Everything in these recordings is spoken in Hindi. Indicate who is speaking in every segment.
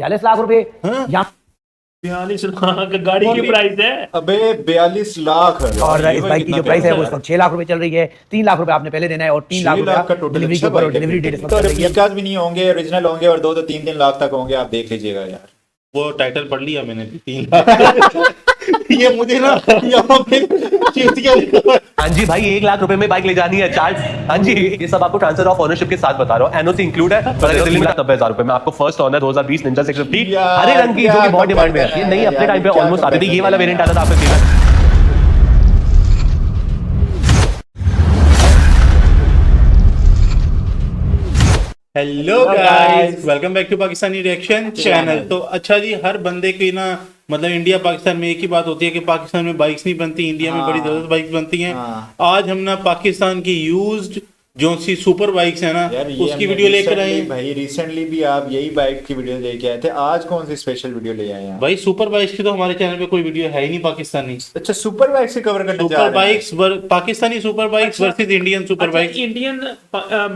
Speaker 1: 42 लाख रुपए यहाँ
Speaker 2: 42 लाख गाड़ी की प्राइस है।
Speaker 3: अबे 42 लाख
Speaker 1: और इस बाइक की जो प्राइस है वो इस वक्त 6 लाख रुपए चल रही है। 3 लाख रुपए आपने पहले देना है और 3 लाख रुपए
Speaker 3: का टोटल
Speaker 1: डिलीवरी के ऊपर और डिलीवरी डेट इस वक्त
Speaker 3: तो
Speaker 1: चल रही है।
Speaker 3: रिप्लिकास भी नहीं होंगे, ओरिजिनल होंगे और 2 से 3 लाख तक होंगे। आप देख लीजिएगा यार,
Speaker 2: वो टाइटल पढ़ लिया मैंने 3 लाख ये मुझे ना यहाँ पे चीटियां लिखा है।
Speaker 4: हाँ जी भाई 1 लाख रुपए में बाइक ले जानी है चार्ज। हाँ जी ये सब आपको ट्रांसफर ऑफ ओनरशिप के साथ बता रहा हूँ। एनओसी इंक्लूड है। 90,000 रुपए में आपको फर्स्ट ऑनर 2020 निंजा 650 हरे रंग की जो कि बहुत डिमांड में है। ये नहीं अपने टाइम पे ऑलमोस्ट आती थी। ये वाला वेरिएंट आता था आपका कीमत।
Speaker 2: Hello guys, welcome back to Pakistani reaction channel. तो अच्छा जी, हर बंदे की ना मतलब इंडिया पाकिस्तान में एक ही बात होती है कि पाकिस्तान में बाइक्स नहीं बनती, इंडिया में बड़ी जबरदस्त बाइक्स बनती हैं। आज हम ना पाकिस्तान की यूज्ड जो सी सुपर बाइक्स है ना उसकी वीडियो लेकर आए हैं।
Speaker 3: भाई रिसेंटली भी आप यही बाइक की वीडियो लेके आए थे, आज कौन सी स्पेशल वीडियो ले आए हैं?
Speaker 2: भाई सुपर बाइक्स की तो हमारे चैनल पे कोई वीडियो है ही नहीं पाकिस्तानी।
Speaker 3: अच्छा, सुपर बाइक से कवर करने जा
Speaker 2: सुपर
Speaker 3: रहे हैं।
Speaker 2: Bikes Pakistani super bikes versus Indian super bikes.
Speaker 5: Indian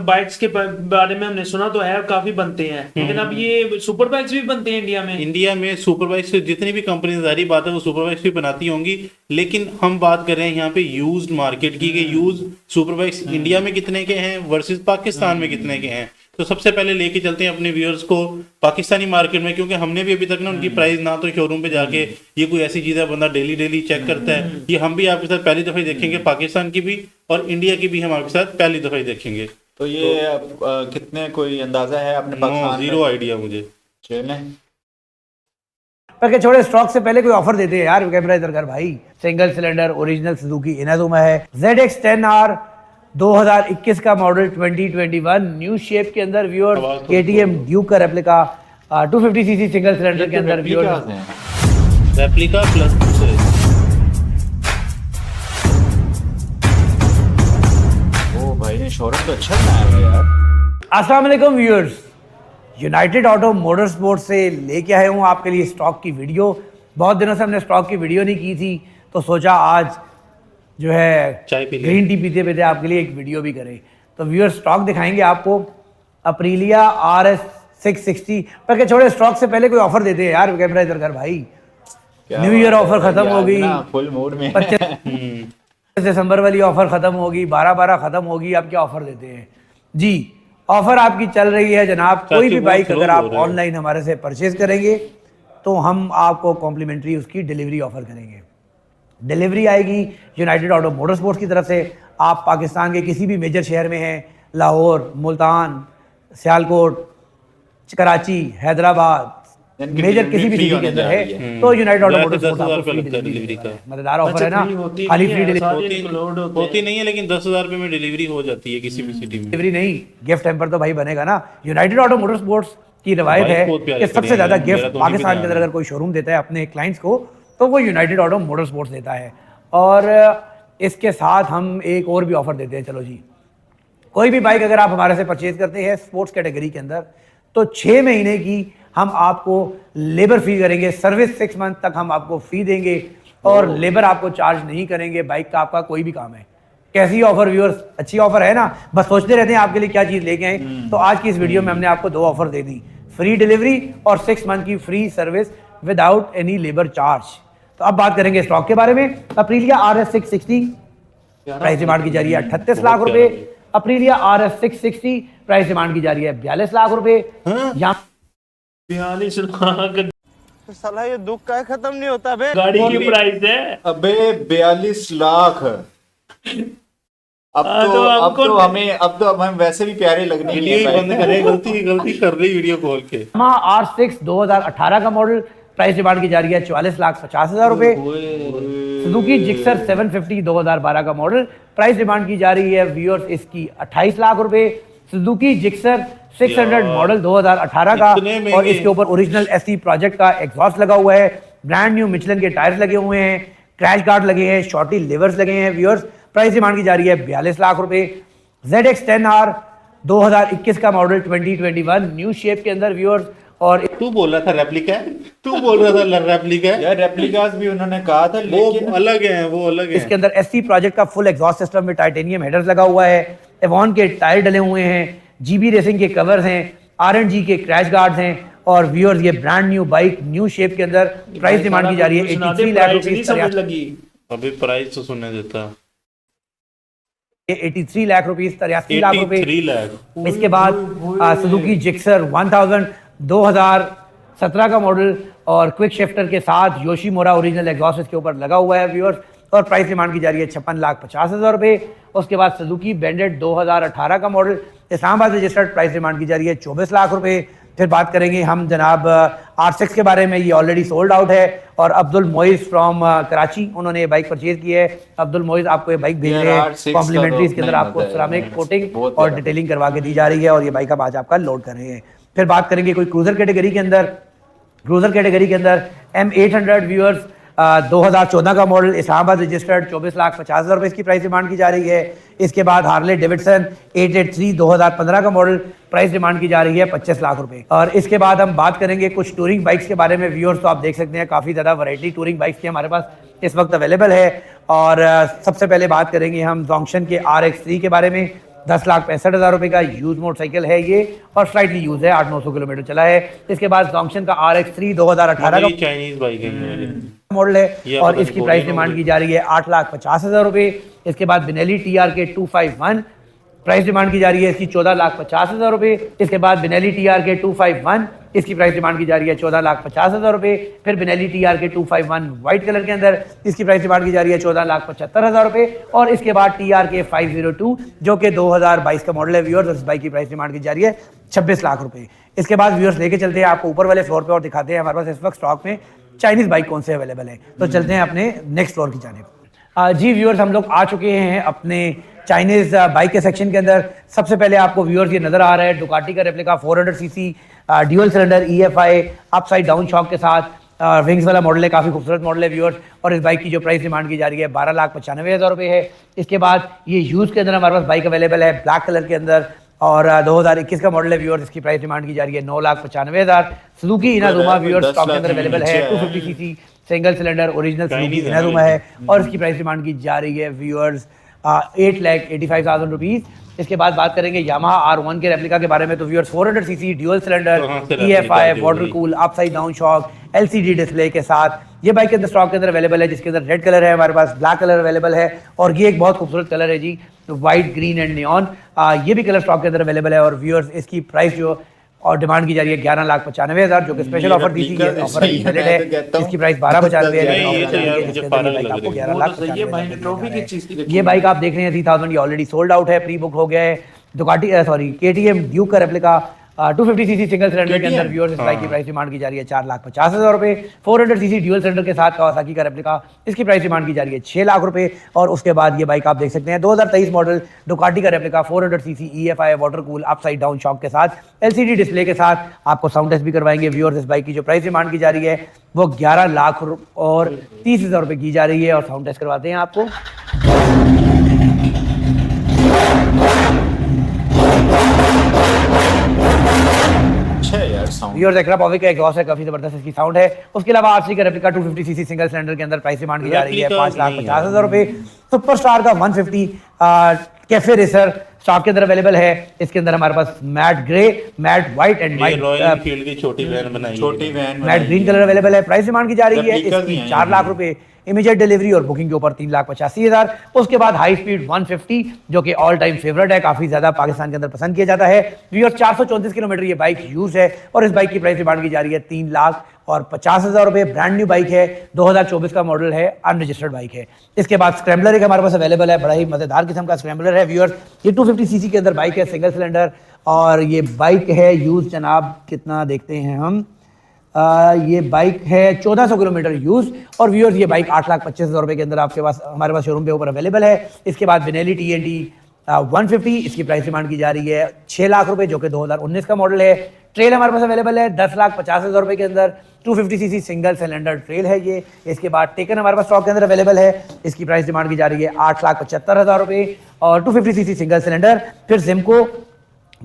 Speaker 5: bikes के बारे में हमने सुना तो है, काफी बनते हैं, लेकिन अब ये सुपर बाइक्स भी बनते हैं इंडिया में।
Speaker 2: इंडिया में सुपर बाइक्स जितनी भी कंपनी जारी बात है वो सुपर बाइक्स भी बनाती होंगी, लेकिन हम बात कर रहे हैं यहाँ पे यूज्ड मार्केट की कि यूज सुपर बाइक्स इंडिया में कितने के हैं वर्सेस पाकिस्तान में कितने के हैं। तो सबसे पहले लेके चलते हैं अपने व्यूअर्स को पाकिस्तानी मार्केट में, क्योंकि हमने भी अभी तक ना उनकी प्राइस ना तो शोरूम पे जाके ये कोई ऐसी चीज है बंदा डेली डेली चेक करता है, ये हम भी आपके साथ पहली दफा ही देखेंगे। पाकिस्तान की भी और इंडिया की भी हम आपके साथ पहली दफा ही देखेंगे।
Speaker 3: तो ये कितने कोई अंदाजा है अपने पास?
Speaker 2: जीरो आइडिया मुझे।
Speaker 3: चलें
Speaker 1: पर छोड़े, स्टॉक से पहले कोई ऑफर देते हैं यार। कैमरा इधर कर भाई। Single cylinder original Suzuki Inazuma है। ZX10R 2021 का मॉडल 2021 न्यू शेप के अंदर व्यूअर। KTM ड्यूक का रेप्लिका 250cc सिंगल सिलेंडर के अंदर व्यूअर।
Speaker 2: रेप्लिका प्लस
Speaker 3: ओ भाई ने शोरूम तो अच्छा बनाया है यार।
Speaker 1: अस्सलाम वालेकुम viewers, United auto motor sports से लेके आए हूँ आपके लिए स्टॉक की वीडियो। बहुत दिनों से हमने स्टॉक की वीडियो नहीं की थी, तो सोचा आज जो है
Speaker 2: चाय पी
Speaker 1: ग्रीन टी पीते पीते आपके लिए एक वीडियो भी करें। तो व्यूअर्स स्टॉक दिखाएंगे आपको। अप्रीलिया RS 660 पर छोड़े, स्टॉक से पहले कोई ऑफर देते हैं यार। कैमरा इधर कर भाई। न्यू ईयर ऑफर खत्म हो गई,
Speaker 3: फुल मूड में
Speaker 1: 25 दिसंबर वाली ऑफर खत्म होगी, 12/12 खत्म होगी। अब क्या ऑफर देते हैं जी? ऑफर आपकी चल रही है जनाब, कोई भी बाइक अगर आप ऑनलाइन हमारे से परचेज करेंगे तो हम आपको कॉम्प्लीमेंट्री उसकी डिलीवरी ऑफर करेंगे। डिलीवरी आएगी यूनाइटेड ऑटो मोटर स्पोर्ट्स की तरफ से। आप पाकिस्तान के किसी भी मेजर शहर में हैं, लाहौर, मुल्तान, सियालकोट, कराची, हैदराबाद, मेजर किसी भी सिटी के अंदर है तो यूनाइटेड ऑटो मोटर स्पोर्ट्स आपको फ्री डिलीवरी का मजेदार ऑफर है ना। खाली फ्री डिलीवरी
Speaker 2: होती नहीं है, लेकिन 10,000 रुपए में डिलीवरी हो जाती है किसी भी सिटी में।
Speaker 1: डिलीवरी नहीं, गिफ्ट हैम्पर तो भाई बनेगा ना। यूनाइटेड ऑटो मोटर स्पोर्ट्स की रवायत है कि सबसे ज्यादा गिफ्ट पाकिस्तान के अंदर अगर कोई शोरूम देता है अपने क्लाइंट्स को तो वो यूनाइटेड ऑटो मोटर स्पोर्ट्स देता है। और इसके साथ हम एक और भी ऑफर देते हैं। चलो जी, कोई भी बाइक अगर आप हमारे से परचेज करते हैं स्पोर्ट्स कैटेगरी के अंदर तो 6 महीने की हम आपको लेबर फी करेंगे। सर्विस 6 मंथ तक हम आपको फी देंगे और लेबर आपको चार्ज नहीं करेंगे। बाइक का आपका कोई भी काम है। कैसी ऑफर व्यूअर्स? अच्छी ऑफर है ना। बस सोचते रहते हैं आपके लिए क्या चीज़ लेके आए। तो आज की इस वीडियो में हमने आपको 2 ऑफर दे दी, फ्री डिलीवरी और 6 मंथ की free service without any labour charge. तो अब बात करेंगे स्टॉक के बारे में। अप्रीलिया RS 660 प्राइस डिमांड की जा रही है 38 लाख रुपए। अप्रीलिया RS 660 प्राइस डिमांड की जा रही है 42 लाख रुपए। यहाँ
Speaker 2: 42 लाख
Speaker 6: साला ये दुख का खत्म नहीं होता बे।
Speaker 2: गाड़ी की प्राइस है।
Speaker 3: अबे 42 लाख। अब तो हमें वैसे भी प्यारे लगने ही
Speaker 2: वीडियो ही बंद करे। गलती कर रही वीडियो खोल के।
Speaker 1: R6 2018 का मॉडल प्राइस डिमांड की जा रही है 44,50,000 रुपए। सुजुकी जिक्सर 750 2012 का मॉडल प्राइस डिमांड की जा रही है व्यूअर्स इसकी 28 लाख रुपए। सुजुकी जिक्सर 600 मॉडल 2018 का और इसके ऊपर ओरिजिनल SE प्रोजेक्ट का एग्जॉस्ट लगा हुआ है। ब्रांड न्यू मिचलन के टायर्स लगे हुए हैं, क्रैश गार्ड लगे हैं, शॉर्टी लिवर्स लगे हैं व्यूअर्स। प्राइस डिमांड की जा रही है 42 लाख रुपए। ZX10R 2021 का मॉडल 2021 न्यू शेप के अंदर व्यूअर्स। और
Speaker 2: तू बोल रहा था रेप्लिका है, तू बोल रहा था रेप्लिका है
Speaker 3: यार। रेप्लिकास भी उन्होंने कहा था, लेकिन
Speaker 2: वो अलग है, वो अलग है।
Speaker 1: इसके अंदर SC प्रोजेक्ट का फुल एग्जॉस्ट सिस्टम में टाइटेनियम हेडर्स लगा हुआ है, एवॉन के टायर डले हुए हैं, GB रेसिंग के कवर्स हैं, R&G के क्रैश गार्ड्स हैं और व्यूअर्स ये brand new bike new shape के अंदर प्राइस डिमांड की जा रही है 83 लाख रुपीस।
Speaker 5: समझ लगी
Speaker 2: अभी प्राइस तो सुनने देता।
Speaker 1: ये 83 लाख रुपीस, 83 लाख रुपए।
Speaker 2: 83 लाख।
Speaker 1: इसके बाद सुजुकी जिक्सर 1000 2017 का मॉडल और क्विक शिफ्टर के साथ योशीमुरा ओरिजिनल एग्जॉस्ट इसके ऊपर लगा हुआ है व्यूअर्स, और प्राइस डिमांड की जा रही है 56,50,000 रुपए। उसके बाद सुजुकी बैंडेड 2018 का model Islamabad registered, price demand की जा रही है 24 लाख रुपए। फिर बात करेंगे हम जनाब R6 के बारे में, ये ऑलरेडी सोल्ड आउट है और अब्दुल मोइज फ्रॉम कराची उन्होंने ये बाइक परचेज की है। अब्दुल मोइज आपको ये बाइक भेज रहे हैं कॉम्प्लीमेंट्री, इसके अंदर आपको सिरामिक कोटिंग और डिटेलिंग करवा के दी जा रही है और ये बाइक अब आज आपका लोड कर रहे हैं। फिर बात करेंगे कोई क्रूजर कैटेगरी के अंदर M800 व्यूअर्स 2014 का मॉडल इस्लामाबाद रजिस्टर्ड, 24,50,000 रुपए इसकी प्राइस डिमांड की जा रही है। इसके बाद हार्ले डेविडसन 883 2015 का मॉडल, प्राइस डिमांड की जा रही है 25 लाख रुपए। और इसके बाद हम बात करेंगे कुछ टूरिंग बाइक्स के बारे में व्यूअर्स, तो आप देख सकते हैं काफ़ी ज़्यादा वैरायटी टूरिंग बाइक्स की हमारे पास इस वक्त अवेलेबल है। और सबसे पहले बात करेंगे हम जोंक्शन के RX3 के बारे में। 10,65,000 रुपए का यूज मोटरसाइकिल है ये और स्लाइटली यूज है, 800-900 किलोमीटर चला है। इसके बाद जोंक्शन का RX3 2018 का
Speaker 2: चाइनीज बाइक है
Speaker 1: मॉडल है और इसकी प्राइस डिमांड की जा रही है 8,50,000 रुपए। इसके बाद बिनेली TRK 251, प्राइस डिमांड की जा रही है इसकी 14,50,000 रुपए। इसके बाद बिनेली TRK 251, इसकी प्राइस डिमांड की जा रही है 14,50,000 रुपए। फिर बिनेली TRK 251 व्हाइट कलर के अंदर, इसकी प्राइस डिमांड की जा रही है 14,75,000 रुपए। और इसके बाद TRK 502 जो कि 2022 का मॉडल है व्यूअर्स, और इस बाइक की प्राइस डिमांड की जा रही है 26 लाख रुपए। इसके बाद व्यूअर्स लेके चलते हैं आपको ऊपर वाले फ्लोर पे और दिखाते हैं हमारे पास इस वक्त स्टॉक में चाइनीज बाइक कौन से अवेलेबल है। तो चलते हैं अपने नेक्स्ट फ्लोर की जानिब। जी व्यूअर्स, हम लोग आ चुके हैं अपने चाइनीज बाइक के सेक्शन के अंदर। सबसे पहले आपको व्यूअर्स ये नजर आ रहा है डुकाटी का replica 400cc dual cylinder EFI upside down shock के साथ विंग्स वाला मॉडल है, काफ़ी खूबसूरत मॉडल है व्यूअर्स। और इस बाइक की जो प्राइस डिमांड की जा रही है 12,95,000 रुपए है। इसके बाद ये यूज़ के अंदर हमारे पास बाइक अवेलेबल है ब्लैक कलर के अंदर और 2021 का मॉडल है व्यूअर्स, इसकी प्राइस डिमांड की जा रही है 9,95,000। सुजुकी इनाजुमा व्यूअर्स स्टॉक के अंदर अवेलेबल है 250cc single cylinder original Suzuki Inazuma है और इसकी प्राइस डिमांड की जा रही है व्यूअर्स 8,85,000 रुपीज़। इसके बाद बात करेंगे यामाहा R1 के रेप्लिका के बारे में, तो viewers 400cc dual cylinder EFI water cool upside down shock LCD display के साथ ये बाइक के अंदर स्टॉक के अंदर अवेलेबल है, जिसके अंदर रेड कलर है हमारे पास, ब्लैक कलर अवेलेबल है और ये एक बहुत खूबसूरत कलर है जी, वाइट ग्रीन एंड नियॉन। ये भी कलर स्टॉक के अंदर अवेलेबल है और व्यूअर्स इसकी प्राइस जो और डिमांड की जा रही है 11,95,000 जो कि स्पेशल ऑफर दी थी, ऑफर अभी वैलिड है, इसकी प्राइस 12,95,000 है। ये बाइक आप देख रहे हैं 3000 ये ऑलरेडी सोल्ड आउट है, प्री बुक हो गया है। दुकाटी KTM ड्यूक का रेप्लिका 250cc सिंगल सिलेंडर के अंदर व्यूअर्स इस बाइक की प्राइस डिमांड की जा रही है 4,50,000 रुपए। 400cc ड्यूअल सिलेंडर के साथ कावासाकी का रेप्लिका, इसकी प्राइस डिमांड की जा रही है 6 लाख रुपए। और उसके बाद ये बाइक आप देख सकते हैं 2023 मॉडल डुकाटी का replica 400cc EFI water cool upside down shock के साथ LCD डिस्प्ले के साथ, आपको साउंड टेस्ट भी करवाएंगे व्यूअर्स। इस बाइक की जो प्राइस डिमांड की जा रही है वो 11 लाख और 30,000 रुपए की जा रही है और साउंड टेस्ट करवाते हैं आपको। व्यूअर्स एक्रापोविक का एग्जॉस्ट है, काफी जबरदस्त इसकी साउंड है। उसके अलावा RC का रेप्लिका 250cc सिंगल सिलेंडर के अंदर प्राइस डिमांड की जा रही है 5,50,000 रुपए। सुपरस्टार का 150 कैफे रेसर स्टॉक के अंदर अवेलेबल है, इसके अंदर हमारे पास matt grey, matt white and
Speaker 2: royal Enfield की छोटी वैन बनाई, छोटी van
Speaker 1: matt green colour available है। प्राइस डिमांड की जा रही है इसकी 4 लाख रुपए, इमीडिएट डिलीवरी और बुकिंग के ऊपर 3,85,000। उसके बाद हाई स्पीड 150 जो कि ऑल टाइम फेवरेट है, काफी ज्यादा पाकिस्तान के अंदर पसंद किया जाता है। व्यूअर्स 434 किलोमीटर ये बाइक यूज है और इस बाइक की प्राइस डिमांड की जा रही है 3,50,000 रुपए। ब्रांड न्यू बाइक है, 2024 का मॉडल है, अनरजिस्टर्ड बाइक है। इसके बाद स्क्रैम्बलर एक हमारे पास अवेलेबल है, बड़ा ही मजेदार किस्म का स्क्रैम्बलर है व्यूअर्स। ये 250cc के अंदर बाइक है, सिंगल सिलेंडर और ये बाइक है यूज जनाब, कितना देखते हैं हम, ये बाइक है 1400 किलोमीटर यूज और व्यूअर्स ये बाइक 8,25,000 रुपए के अंदर आपके पास हमारे पास शोरूम पे ऊपर अवेलेबल है। इसके बाद बिनेली TNT 150, इसकी प्राइस डिमांड की जा रही है 6 लाख रुपए जो कि 2019 का मॉडल है। ट्रेल हमारे पास अवेलेबल है 10,50,000 रुपए के अंदर, 250cc सिंगल सिलेंडर ट्रेल है ये। इसके बाद टेकन हमारे पास स्टॉक के अंदर अवेलेबल है, इसकी प्राइस डिमांड की जा रही है 8,75,000 रुपए और 250cc सिंगल सिलेंडर। फिर सिमको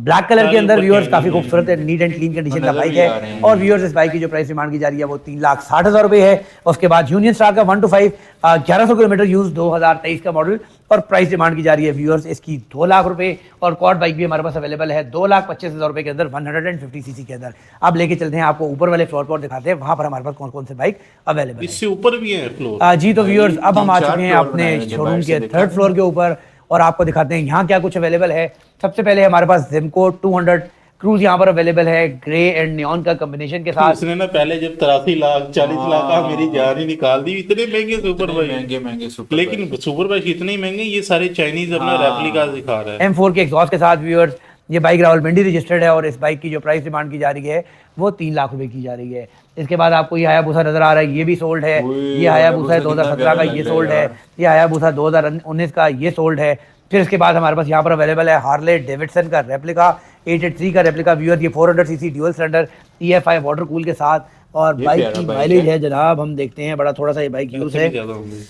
Speaker 1: ब्लैक कलर के
Speaker 2: सारे
Speaker 1: अंदर
Speaker 2: ऊपर
Speaker 1: व्यूअर्स
Speaker 2: के
Speaker 1: काफी
Speaker 2: हैं।
Speaker 1: खूबसूरत है, नीट एंड क्लीन कंडीशन का
Speaker 3: नजर
Speaker 1: बाइक
Speaker 3: भी आ
Speaker 1: है।
Speaker 3: रहे हैं।
Speaker 1: और व्यूअर्स इस बाइक की जो प्राइस डिमांड की जा रही है वो 3,60,000 रुपए है। उसके बाद यूनियन स्टार का 1 to 5 1100 किलोमीटर यूज 2023 का मॉडल और प्राइस डिमांड की जा रही है व्यूअर्स इसकी 2 लाख रुपए। और क्वाड बाइक भी हमारे पास अवेलेबल है 2,25,000 रुपए के अंदर 150 सीसी के अंदर। अब लेके चलते हैं आपको ऊपर वाले फ्लोर पर दिखाते हैं वहां पर हमारे पास कौन कौन से बाइक अवेलेबल
Speaker 2: इससे ऊपर भी है फ्लोर।
Speaker 1: जी तो व्यूअर्स अब हम आ
Speaker 3: 3-4
Speaker 1: चुके हैं
Speaker 3: फ्लोर
Speaker 1: अपने
Speaker 3: बनाए हैं जो
Speaker 1: शोरूम
Speaker 3: बाहर से
Speaker 1: के
Speaker 3: देखा।
Speaker 1: 3rd फ्लोर के ऊपर और आपको दिखाते हैं यहाँ क्या कुछ अवेलेबल है। सबसे पहले हमारे पास जिमको 200 क्रूज यहाँ पर अवेलेबल है ग्रे एंड नियॉन का कॉम्बिनेशन के साथ।
Speaker 2: उसने ना पहले जब 83 लाख 40 लाख का मेरी जान ही निकाल दी। इतने महंगे सुपर बाइक,
Speaker 3: महंगे सुपर
Speaker 2: लेकिन सुपर बाइक इतने ही महंगे, ये सारे चाइनीज अपना रेप्लिका दिखा रहा है।
Speaker 1: M4 के एग्जॉस्ट के साथ व्यूअर्स ये बाइक रावलपिंडी रजिस्टर्ड है और इस बाइक की जो प्राइस डिमांड की जा रही है वो 3 लाख रुपए की जा रही है। इसके बाद आपको ये हायाबुसा नजर आ रहा है, ये भी सोल्ड है। ये हायाबुसा है 2017 का, ये सोल्ड है। ये हायाबुसा 2019 का, ये सोल्ड है। फिर इसके बाद हमारे पास यहाँ पर अवेलेबल है हार्ले डेविडसन का रेप्लिका 883 का रेप्लिका व्यूअर, ये 400 CC dual cylinder EFI water cool के साथ। और
Speaker 3: ये
Speaker 1: बाइक
Speaker 3: प्यारा
Speaker 1: की
Speaker 3: बाइक
Speaker 1: माइलेज
Speaker 3: है।
Speaker 1: है जनाब, हम देखते हैं बड़ा थोड़ा सा ये बाइक यूज है।
Speaker 2: ज्यादा होंगे।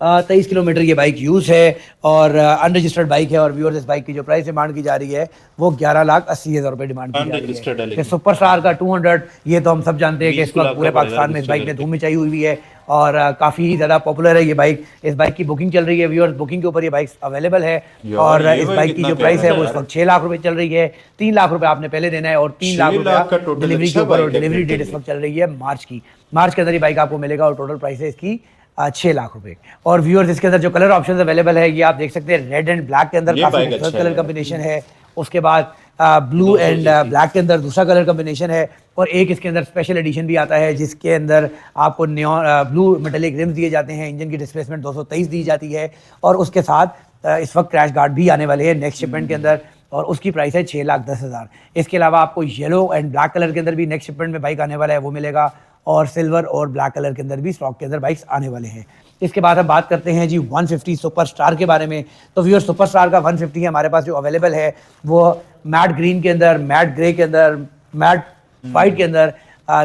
Speaker 1: 23 किलोमीटर ये बाइक यूज है और अनरजिस्टर्ड बाइक है। और व्यूअर्स इस बाइक की जो प्राइस डिमांड की जा रही है वो 11,80,000 रुपए डिमांड की जा
Speaker 2: Unregistered
Speaker 1: रही
Speaker 2: है
Speaker 1: है। सुपर स्टार का 200 ये तो हम सब जानते हैं कि
Speaker 2: 20
Speaker 1: इस वक्त
Speaker 2: लाख
Speaker 1: पूरे
Speaker 2: का
Speaker 1: पाकिस्तान में इस बाइक ने
Speaker 2: registered
Speaker 1: धूम मचाई हुई है और काफी ज्यादा पॉपुलर है ये बाइक। इस बाइक की बुकिंग चल रही है व्यूअर्स, बुकिंग के ऊपर ये बाइक अवेलेबल है।
Speaker 3: यार,
Speaker 1: और
Speaker 3: ये
Speaker 1: इस
Speaker 3: बाइक
Speaker 1: बाइक की
Speaker 3: कितना
Speaker 1: जो प्राइस है
Speaker 3: प्यारा
Speaker 1: वो
Speaker 3: है
Speaker 1: इस वक्त 6 लाख रुपए चल रही है। 3 लाख रुपए आपने पहले देना है और 3 लाख
Speaker 3: 6 लाख का
Speaker 1: रुपया
Speaker 3: total
Speaker 1: डिलीवरी के
Speaker 3: अच्छा
Speaker 1: ऊपर। और
Speaker 3: बाइक है
Speaker 1: डिलीवरी
Speaker 3: फिर
Speaker 1: डेट
Speaker 3: तो
Speaker 1: इस वक्त चल रही है मार्च की। मार्च के अंदर ये बाइक आपको मिलेगा और टोटल प्राइस है इसकी 6 लाख रुपए। और व्यूअर्स इसके अंदर जो कलर ऑप्शंस अवेलेबल है ये आप देख सकते हैं, रेड एंड ब्लैक के अंदर
Speaker 3: ये
Speaker 1: काफी
Speaker 3: बाइक
Speaker 1: खूबसूरत
Speaker 3: अच्छा
Speaker 1: कलर
Speaker 3: है।
Speaker 1: कॉम्बिनेशन है। उसके बाद ब्लू एंड ब्लैक के अंदर दूसरा कलर कॉम्बिनेशन है। और एक इसके अंदर स्पेशल एडिशन भी आता है जिसके अंदर आपको नियॉन ब्लू मेटेलिक रिम्स दिए जाते हैं, इंजन की डिस्प्लेसमेंट 223 दी जाती है। और उसके साथ इस वक्त क्रैश गार्ड भी आने वाले हैं नेक्स्ट शिपमेंट के अंदर और उसकी प्राइस है 6,10,000। इसके अलावा आपको येलो एंड ब्लैक कलर के अंदर भी नेक्स्ट शिपमेंट में बाइक आने वाला है वो मिलेगा। और सिल्वर और ब्लैक कलर के अंदर भी स्टॉक के अंदर बाइक्स आने वाले हैं। इसके बाद हम बात करते हैं जी 150 सुपर स्टार के बारे में। तो व्यूअर सुपर स्टार का 150 हमारे पास जो अवेलेबल है वो मैट ग्रीन के अंदर, मैट ग्रे के अंदर, मैट वाइट के अंदर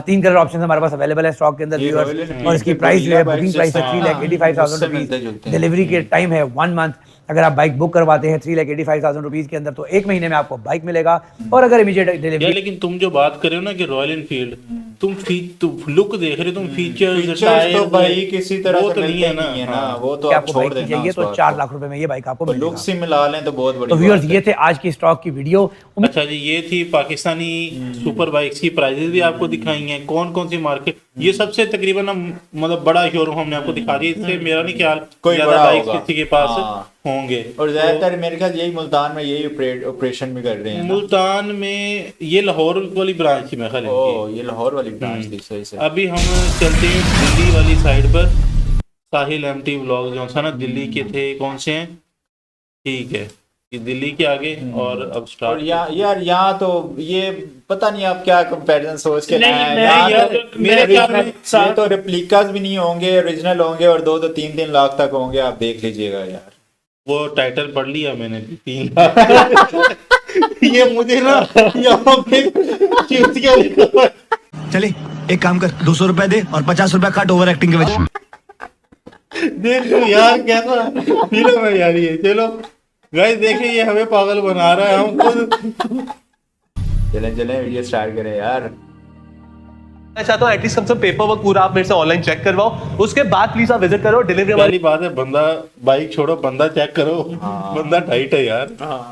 Speaker 1: 3 कलर ऑप्शन हमारे पास अवेलेबल है स्टॉक के अंदर
Speaker 3: ये
Speaker 1: व्यूअर्स।
Speaker 3: रॉयल एनफील्ड
Speaker 1: और इसकी
Speaker 3: के
Speaker 1: प्राइस जो है
Speaker 3: बाइक
Speaker 1: बुकिंग
Speaker 3: से
Speaker 1: प्राइस है
Speaker 3: हाँ,
Speaker 1: 3,85,000
Speaker 3: उससे मिलते जुलते
Speaker 1: रुपीज।
Speaker 3: हैं।
Speaker 1: डिलीवरी के टाइम है 1 मंथ। अगर आप बाइक बुक करवाते हैं 3,85,000 रुपीज के अंदर तो 1 महीने में आपको बाइक मिलेगा। और अगर इमीडिएट
Speaker 2: यार
Speaker 1: डिलीवरी
Speaker 2: लेकिन तुम जो बात कर रहे हो ना कि रॉयल एनफील्ड, तुम लुक देख रहे हो, तुम फीचर्स
Speaker 3: तो भाई किसी तरह
Speaker 2: वो
Speaker 3: से
Speaker 2: तो नहीं
Speaker 3: मिलते
Speaker 2: है ना।
Speaker 3: नहीं है ना,
Speaker 2: हाँ।
Speaker 3: वो तो
Speaker 1: कि
Speaker 3: आप
Speaker 1: आपको
Speaker 3: छोड़
Speaker 1: बाइक की
Speaker 3: देना
Speaker 1: चाहिए
Speaker 3: उस
Speaker 1: तो
Speaker 3: बात
Speaker 1: 4
Speaker 3: को।
Speaker 1: लाख रुपए में ये बाइक आपको
Speaker 3: तो
Speaker 1: मिलेगा।
Speaker 3: लुक से मिला लें तो बहुत बड़ी
Speaker 1: तो व्यूअर्स
Speaker 3: बात
Speaker 1: ये
Speaker 3: है।
Speaker 1: थे आज की स्टॉक की वीडियो।
Speaker 2: अच्छा जी, ये थी पाकिस्तानी सुपर बाइक्स की प्राइजेस भी आपको दिखाई हैं, कौन कौन सी मार्केट, ये सबसे तकरीबन मतलब बड़ा शोरूम हमने आपको दिखा दिया। इससे मेरा नहीं ख्याल
Speaker 3: कोई
Speaker 2: ज्यादा
Speaker 3: बड़ा
Speaker 2: बाइक्स
Speaker 3: होगा।
Speaker 2: किसी के पास
Speaker 3: हाँ।
Speaker 2: होंगे।
Speaker 3: और ज्यादातर मेरे ख्याल यही मुल्तान में यही ऑपरेशन भी कर रहे हैं ना।
Speaker 2: मुल्तान में ये लाहौर वाली ब्रांच थी मेरे ख्याल
Speaker 3: ओ
Speaker 2: इनकी।
Speaker 3: ये लाहौर वाली ब्रांच थी, सही से।
Speaker 2: अभी हम चलते हैं दिल्ली वाली साइड पर। साहिल MT व्लॉग जो था ना दिल्ली के थे, कौन से हैं, ठीक है, ये दिल्ली के आगे। और अब
Speaker 3: और
Speaker 2: स्टार्ट
Speaker 3: यार यहाँ तो ये पता नहीं आप क्या कंपैरिजन सोच के
Speaker 5: नहीं,
Speaker 3: लाए हैं।
Speaker 5: मैं
Speaker 3: यहाँ
Speaker 5: यार,
Speaker 3: तो
Speaker 5: मेरे ख्याल में
Speaker 3: ये तो रेप्लिकास भी नहीं होंगे, ओरिजिनल होंगे और 2-3 लाख तक होंगे। आप देख लीजिएगा यार।
Speaker 2: वो टाइटल पढ़ लिया मैंने 3 लाख। ये मुझे ना यहाँ पे चूतिया लिखा हुआ है।
Speaker 7: चले एक काम कर 200 रुपए दे और 50 रुपए काट ओवर एक्टिंग के वजह।
Speaker 2: देख लो यार कैसा फिल्म है यार ये। चलो गाइस देखिए, ये हमें पागल बना रहा है, हम खुद
Speaker 3: चलें वीडियो स्टार्ट करें यार।
Speaker 4: मैं चाहता हूँ एटलीस्ट कम से कम पेपर वर्क पूरा आप मेरे से ऑनलाइन चेक करवाओ, उसके बाद प्लीज आप विजिट करो। डिलीवरी
Speaker 2: पहली
Speaker 4: हमारी
Speaker 2: बात है, बंदा बाइक छोड़ो, बंदा चेक करो। बंदा टाइट है यार।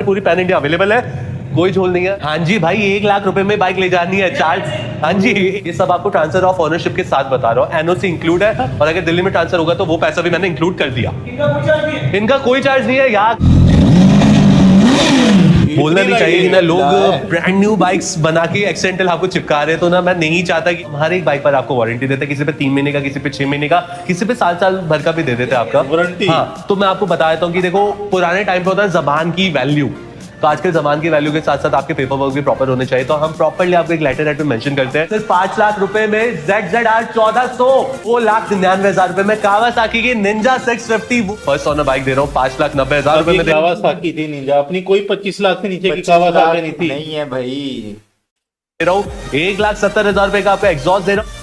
Speaker 4: पूरी पैन इंडिया अवेलेबल है, कोई झोल नहीं है। हाँ जी भाई, 1 लाख रुपए में बाइक ले जानी है चार्ज। हाँ जी, ये सब आपको ट्रांसफर ऑफ ओनरशिप के साथ बता रहा हूँ, NOC इंक्लूड है। और अगर दिल्ली में ट्रांसफर होगा तो वो पैसा भी मैंने इंक्लूड कर दिया। इनका कोई चार्ज नहीं है यार। बोलना नहीं चाहिए कि ना लोग ब्रांड न्यू बाइक्स बना के एक्सीडेंटल आपको चिपका रहे, तो ना मैं नहीं चाहता कि हर एक बाइक पर आपको वारंटी देते, किसी पे 3 महीने का, किसी पे 6 महीने का, किसी पे साल भर का भी दे देते आपका
Speaker 2: वारंटी।
Speaker 4: हाँ, तो मैं आपको बता देता हूँ कि देखो पुराने टाइम पे होता है जबान की वैल्यू, तो आजकल जबान की वैल्यू के साथ साथ आपके पेपर वर्क भी प्रॉपर होने चाहिए। तो हम प्रॉपरली आपको एक लेटर हेड में मेंशन करते हैं। सिर्फ 5 लाख रुपए में ZZR 1400, 2,99,000 रुपए में कावासाकी की निंजा 650 फर्स्ट ऑनर बाइक दे रहा हूँ 5,90,000 रुपए में।
Speaker 2: कावासाकी थी निंजा, अपनी कोई 25 लाख से नीचे की कावासाकी नहीं थी।
Speaker 3: नहीं है भाई,
Speaker 4: दे रहा हूँ 1,70,000 रुपए का आपको एग्जॉस्ट दे रहा हूँ।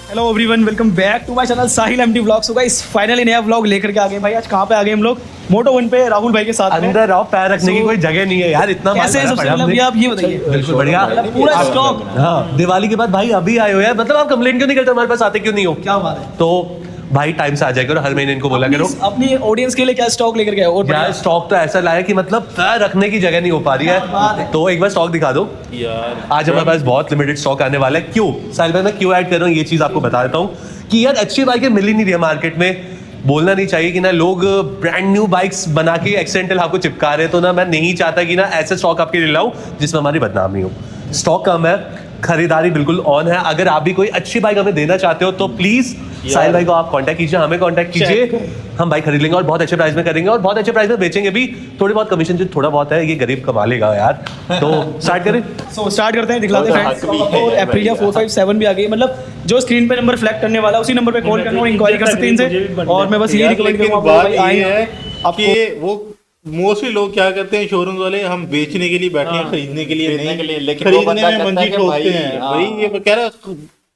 Speaker 8: Hello everyone, welcome back to my channel Sahil MT vlogs. So guys finally नया व्लॉग लेकर के आ गए भाई। आज कहाँ पे आ गए हम लोग? मोटो वन पे राहुल भाई के साथ में।
Speaker 4: अंदर आओ, पैर रखने की कोई जगह नहीं है यार, इतना माल
Speaker 8: कैसे है
Speaker 4: भरा
Speaker 8: सबसे
Speaker 4: पड़ा
Speaker 8: पहले
Speaker 4: हमने।
Speaker 8: अभी आप ये बताइए।
Speaker 4: बिल्कुल बढ़िया,
Speaker 8: पूरा स्टॉक।
Speaker 4: हाँ, दिवाली के बाद भाई अभी आए हो यार, मतलब आप कंप्लेंट क्यों नहीं करते, हमारे पास आते क्यों नहीं हो?
Speaker 8: क्या बात है।
Speaker 4: तो भाई टाइम से आ जाएगा और हर महीने इनको बोला करो
Speaker 8: अपनी ऑडियंस के लिए क्या स्टॉक लेकर गए हो? और
Speaker 4: यार, स्टॉक तो ऐसा लाया कि मतलब पैर रखने की जगह नहीं हो पा रही है, तो एक बार स्टॉक दिखा दो
Speaker 2: यार।
Speaker 4: आज हमारे पास बहुत लिमिटेड स्टॉक आने वाला है। क्यों साहिल भाई, मैं क्यों ऐड कर रहा हूँ ये चीज आपको बता देता हूँ कि यार अच्छी बाइकें मिल ही नहीं रही है मार्केट में। बोलना नहीं चाहिए कि ना लोग ब्रांड न्यू बाइक्स बना के एक्सीडेंटल आपको चिपका रहे हैं, तो ना मैं नहीं चाहता कि ना ऐसे स्टॉक आपके लिए लाऊं जिसमें हमारी बदनामी हो। स्टॉक कम है, खरीदारी बिल्कुल ऑन है। अगर आप भी कोई अच्छी बाइक हमें देना चाहते हो तो प्लीज साहिल भाई को आप कांटेक्ट कीजिए, हमें कांटेक्ट कीजिए, हम बाइक खरीद लेंगे और बहुत अच्छे प्राइस में करेंगे और बहुत अच्छे प्राइस में बेचेंगे भी। थोड़ी बहुत कमीशन जो थोड़ा बहुत है ये गरीब कमा लेगा यार। तो स्टार्ट करें।
Speaker 8: सो स्टार्ट करते हैं, दिखलाते हैं फ्रेंड्स। और एप्रिलिया 457 भी आ गई है, मतलब जो स्क्रीन पे नंबर फ्लैग करने वाला है उसी नंबर पे कॉल करना और इंक्वायरी कर सकते हैं इनसे। और मैं बस यही रिकमेंड
Speaker 2: लेकिन
Speaker 8: करूंगा
Speaker 2: बात
Speaker 8: भाई
Speaker 2: ये
Speaker 8: आए
Speaker 2: है
Speaker 8: आपको।
Speaker 2: कि वो मोस्टली लोग क्या करते हैं, शोरूम वाले, हम बेचने के लिए बैठे हैं, खरीदने के लिए
Speaker 3: खरीदने
Speaker 2: नहीं,
Speaker 3: के लिए, लेकिन वो
Speaker 2: खरीदने
Speaker 3: बंदा
Speaker 2: में
Speaker 3: कहता
Speaker 2: मंजी
Speaker 3: है कि
Speaker 2: ठोकते
Speaker 3: भाई,
Speaker 2: हैं।
Speaker 3: हाँ।
Speaker 2: वही ये कह रहा,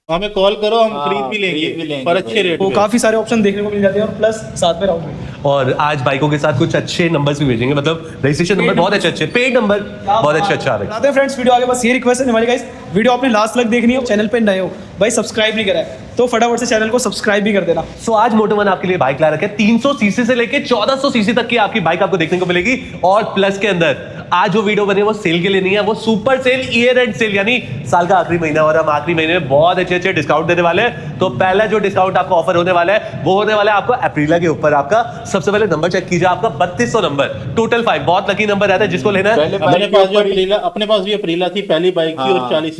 Speaker 2: हमें कॉल करो, हम खरीद भी लेंगे पर अच्छे रेट
Speaker 8: वो
Speaker 2: पे।
Speaker 8: काफी सारे ऑप्शन देखने को मिल जाते हैं और प्लस साथ में राहुल
Speaker 4: और आज बाइकों के साथ कुछ अच्छे नंबर्स भी भेजेंगे, मतलब रजिस्ट्रेशन नंबर बहुत अच्छे, पेड नंबर बहुत अच्छे आ रहे हैं।
Speaker 8: बताते हैं फ्रेंड्स। वीडियो आगे बस ये रिक्वेस्ट है हमारी गाइस, वीडियो आपने लास्ट तक देखनी हो, चैनल पे नए हो भाई सब्सक्राइब नहीं करा है तो फटाफट से चैनल को सब्सक्राइब भी कर देना।
Speaker 4: सो आज मोटो वन आपके लिए बाइक ला रखे हैं, 300 सीसी से लेके 1400 सीसी तक की आपकी बाइक आपको देखने को मिलेगी। और प्लस के अंदर आज जो वीडियो बनी है वो सेल के लिए नहीं है, वो super sale, year end sale, यानी साल का आखिरी महीना और हम आखिरी महीने में बहुत अच्छे अच्छे डिस्काउंट देने वाले हैं। तो पहला जो डिस्काउंट आपको ऑफर होने वाला है वो होने वाला है आपको अप्रीला के ऊपर। आपका सबसे पहले नंबर चेक कीजिए, आपका 3200 नंबर, टोटल 5, बहुत लकी नंबर रहता है जिसको लेना है।
Speaker 2: अपने पास भी अप्रीला थी, पहली बाइक थी और 40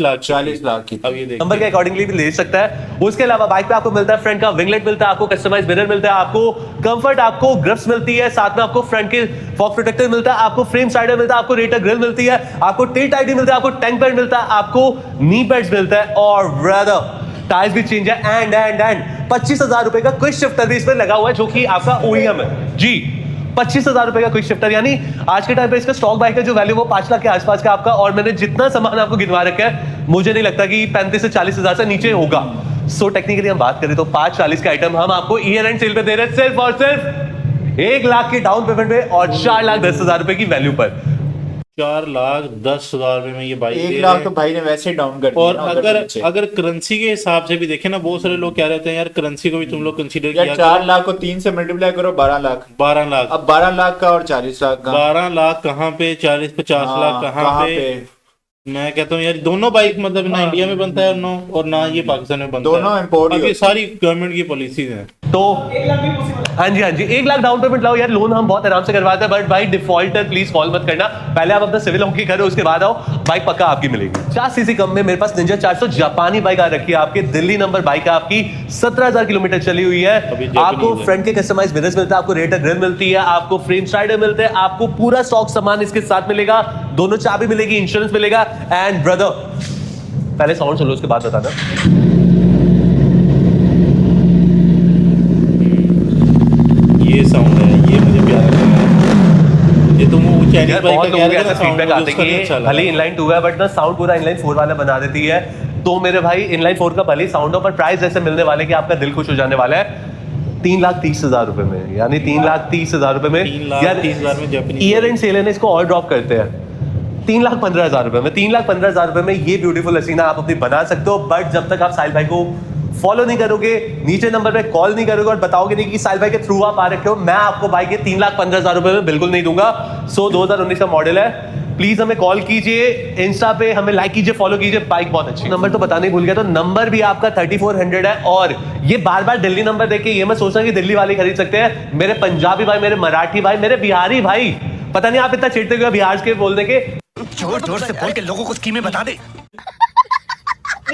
Speaker 2: लाख
Speaker 3: की।
Speaker 2: अब ये देखिए
Speaker 4: नंबर के अकॉर्डिंगली भी ले सकता है। उसके अलावा बाइक पे आपको मिलता है फ्रंट का विंगलेट मिलता है, आपको कस्टमाइज मिरर मिलता है, आपको कंफर्ट, आपको ग्रिप्स मिलती है, साथ में आपको फ्रंट के फॉग प्रोटेक्टर मिलता है, आपको फ्रेम स्लाइडर मिलता है, आपको रेटर ग्रिल मिलती है, आपको टिल्ट आईडी मिलता है, आपको टैंक पैड मिलता है, आपको नी पैड्स मिलता है और ब्रदर टायर्स भी चेंज है। एंड 25,000 रुपए का क्विक शिफ्टर भी इसमें लगा हुआ है जो कि आपका ओईएम है जी। 25,000 रुपए का क्विक शिफ्टर, यानी आज के टाइम पे इसका स्टॉक बाइक का जो वैल्यू वो 5 लाख के आसपास का आपका, और मैंने जितना सामान आपको गिनवा रखा है मुझे नहीं लगता कि 35 से 40,000 से नीचे होगा। सो टेक्निकली हम बात करें तो 540 का आइटम हम आपको ईयर एंड सेल पे दे रहे हैं सिर्फ और सिर्फ 1 लाख के डाउन पेमेंट पे और 4,10,000 रुपए की वैल्यू पर।
Speaker 2: 4,10,000 रुपए में ये बाइक
Speaker 3: 1 लाख तो भाई ने वैसे ही डाउन कर दिया
Speaker 2: और
Speaker 3: ना उधर नीचे।
Speaker 2: अगर करेंसी के हिसाब से भी देखें ना, बहुत सारे लोग क्या रहते हैं यार, करेंसी को भी तुम लोग कंसीडर
Speaker 3: यार
Speaker 2: किया
Speaker 3: 4 लाख को 3 से मल्टीप्लाई करो 12 लाख।
Speaker 2: 12 लाख,
Speaker 3: अब 12 लाख का और 40 लाख का
Speaker 2: 12 लाख कहाँ पे, 40-50 लाख कहाँ पे? मैं कहता हूँ यार दोनों बाइक मतलब ना इंडिया में बनता है और ना ये पाकिस्तान में बनता
Speaker 3: दोनों
Speaker 2: है।
Speaker 3: import ही
Speaker 2: अब ये
Speaker 3: होते
Speaker 2: सारी गवर्नमेंट की पॉलिसीज हैं।
Speaker 4: तो हाँ जी 1 लाख डाउन पेमेंट लाओ यार, लोन हम बहुत आराम से करवाते हैं, बट भाई डिफॉल्टर प्लीज कॉल मत करना, पहले आप अपना सिविल होके करो उसके बाद आओ, बाइक पक्का आपकी मिलेगी। 50 सीसी कम में मेरे पास निंजा 400 जापानी बाइक आ रखी है आपके, दिल्ली नंबर बाइक है आपकी, 17,000 किलोमीटर चली हुई है। आपको फ्रंट के कस्टमाइज मिरर्स मिलता है, आपको रेटर ग्रिल मिलती है, आपको फ्रेम स्लाइडर मिलते हैं, आपको पूरा स्टॉक सामान इसके साथ मिलेगा, दोनों चाबी मिलेगी, इंश्योरेंस मिलेगा। एंड ब्रदर पहले साउंड सुन लो उसके बाद बताना।
Speaker 2: ये साउंड है, ये मुझे प्यारा लगा। ये तुम वो चाइनीज
Speaker 4: यार
Speaker 2: बाइक
Speaker 4: बहुत
Speaker 2: का
Speaker 4: लोगों
Speaker 2: कह
Speaker 4: के
Speaker 2: रहे थे
Speaker 4: ऐसे
Speaker 2: ना,
Speaker 4: फीडबैक
Speaker 2: साउंड
Speaker 4: आते
Speaker 2: उसका
Speaker 4: हैं
Speaker 2: अच्छा
Speaker 4: कि
Speaker 2: लगा।
Speaker 4: भले इनलाइन 2 है बट ना साउंड पूरा इनलाइन 4 वाला बना देती है। तो मेरे भाई इनलाइन 4 का भले साउंड हो पर प्राइस ऐसे मिलने वाले कि आपका दिल खुश हो जाने वाला है 3,30,000 रुपए में, यानी 3,30,000 रुपए में।
Speaker 2: 3,30,000 में जापानी
Speaker 4: ईयर एंड सेल है ना, इसको और ड्रॉप करते हैं 3,15,000 रुपए में। 3,15,000 रुपए में ये ब्यूटीफुल हसीना आप अपनी बना सकते हो, बट जब तक आप साहिल भाई को फॉलो नहीं करोगे, नीचे नंबर पे कॉल नहीं करोगे और बताओगे नहीं कि साहिल भाई के थ्रू आप आ रखे हो, मैं आपको बाइक के 3,15,000 रुपए में बिल्कुल नहीं दूंगा। 2019 का मॉडल है, प्लीज हमें कॉल कीजिए, इंस्टा पे हमें लाइक कीजिए, फॉलो कीजिए, बाइक बहुत अच्छी। नंबर तो बताने भूल गया, तो नंबर भी आपका 3400 है। और ये बार बार दिल्ली नंबर देख के ये मत सोचना कि दिल्ली वाले खरीद सकते हैं। मेरे पंजाबी भाई, मेरे मराठी भाई, मेरे बिहारी भाई, पता नहीं आप इतना चिढ़ते हुए बिहार के बोलने के,
Speaker 7: जोर जोर से बोल के लोगों को स्कीमें बता दे।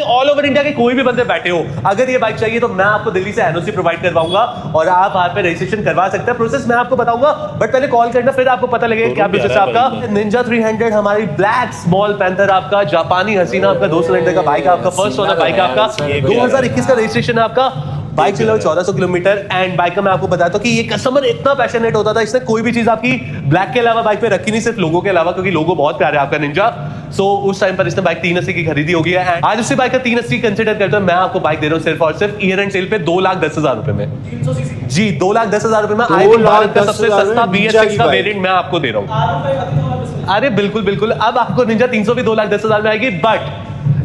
Speaker 4: ऑल ओवर इंडिया के कोई भी बंदे बैठे हो, अगर ये बाइक चाहिए तो मैं आपको दिल्ली से एनओसी प्रोवाइड करवाऊंगा और आप वहां पे रजिस्ट्रेशन करवा सकते हैं। प्रोसेस मैं आपको बताऊंगा, बट पहले कॉल करना, फिर आपको पता लगेगा क्या प्रोसेस है आपका। निंजा 300 हमारी ब्लैक स्मॉल पैंथर आपका, जापानी हसीना आपका 2 सिलेंडर का बाइक आपका, फर्स्ट ओनर बाइक आपका, 2021 का रजिस्ट्रेशन है आपका, बाइक चला 1400 किलोमीटर। एंड बाइक का मैं आपको बताता हूँ कि ये कस्टमर इतना पैशनेट होता था, इसने कोई भी चीज आपकी ब्लैक के अलावा बाइक पे रखी नहीं, सिर्फ लोगों के अलावा, क्योंकि लोगो बहुत प्यारे आपका निंजा। सो उस टाइम पर इसने बाइक 380 की खरीदी होगी है। आज उसी बाइक का 380 कंसिडर करते हुए मैं आपको बाइक दे रहा हूँ सिर्फ और सिर्फ ईयर एंड सेल पे 2,10,000 रुपए में। जी 2,10,000 रुपए में आई थिंक भारत का सबसे सस्ता BS6 का वेरिएंट मैं आपको दे रहा हूँ। अरे बिल्कुल बिल्कुल, अब आपको निंजा 300 भी 2,10,000 में आएगी, बट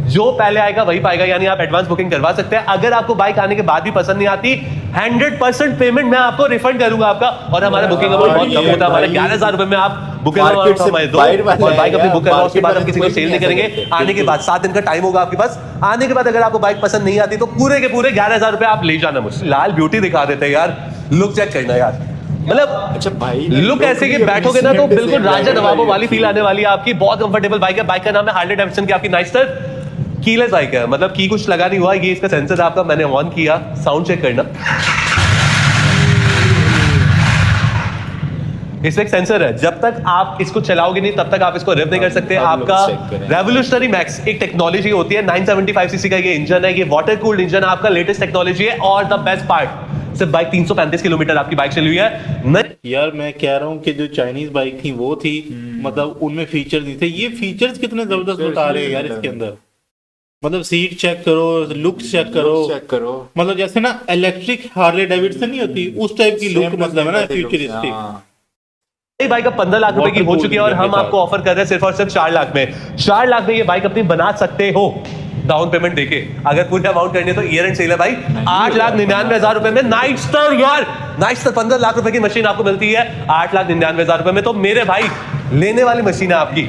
Speaker 4: जो पहले आएगा वही पाएगा, यानी आप एडवांस बुकिंग करवा सकते हैं। अगर आपको बाइक आने के बाद भी पसंद नहीं आती, 100% पेमेंट मैं आपको रिफंड करूंगा आपका। और हमारा बुकिंग अमाउंट बहुत कम होता है, हमारा 11,000 रुपए में आप बुकिंग अमाउंट हमें दो और बाइक अपनी बुक करवाओ। उसके बाद हम किसी को सेल नहीं करेंगे। आने के बाद 7 दिन का टाइम होगा आपके पास। आने के बाद अगर आपको बाइक पसंद नहीं आती तो पूरे के पूरे 11,000 रुपए आप ले जाना मुझसे। लाल ब्यूटी दिखा देते हैं यार, लुक चेक करना यार, मतलब
Speaker 3: अच्छा भाई
Speaker 4: लुक ऐसे कि बैठोगे ना तो बिल्कुल राजा नवाबों वाली फील आने वाली है आपकी। बहुत कंफर्टेबल बाइक है। बाइक का नाम है हार्ले डेविडसन की आपकी नाइस्टर कीलेस बाइक है, मतलब की कुछ लगा नहीं हुआ। ये इसका सेंसर है आपका, मैंने ऑन किया, साउंड चेक करना। इसमें एक सेंसर है, जब तक आप इसको चलाओगे नहीं तब तक आप इसको रिव नहीं कर सकते। आपका रेवोल्यूशनरी मैक्स एक टेक्नोलॉजी होती है, 975 सीसी का ये इंजन है, ये वाटर कूल्ड इंजन है आपका, लेटेस्ट टेक्नोलॉजी है। और द बेस्ट पार्ट, सिर्फ बाइक 335 किलोमीटर आपकी बाइक चली हुई है।
Speaker 2: यार मैं कह रहा हूँ कि जो चाइनीज बाइक थी वो थी, मतलब उनमें फीचर्स नहीं थे। ये फीचर्स कितने जबरदस्त बता रहे हैं यार इसके अंदर। मतलब सीट चेक करो, लुक चेक करो, मतलब जैसे ना इलेक्ट्रिक हार्ले डेविडसन नहीं होती उस टाइप की लुक, मतलब है ना फ्यूचरिस्टिक।
Speaker 4: बाइक अब 15 लाख रुपए की हो चुकी है और हम आपको ऑफर कर रहे हैं सिर्फ और सिर्फ 4 लाख में। 4 लाख में ये बाइक अपनी बना सकते हो डाउन पेमेंट देके। अगर पूरी अमाउंट करनी है तो ईयर एंड सेल है भाई, 8,99,000 रुपए में नाइस्टर। यार नाइस्टर 15 लाख रुपए की मशीन आपको मिलती है 8,99,000 रुपए में। तो मेरे भाई लेने वाली मशीन है आपकी,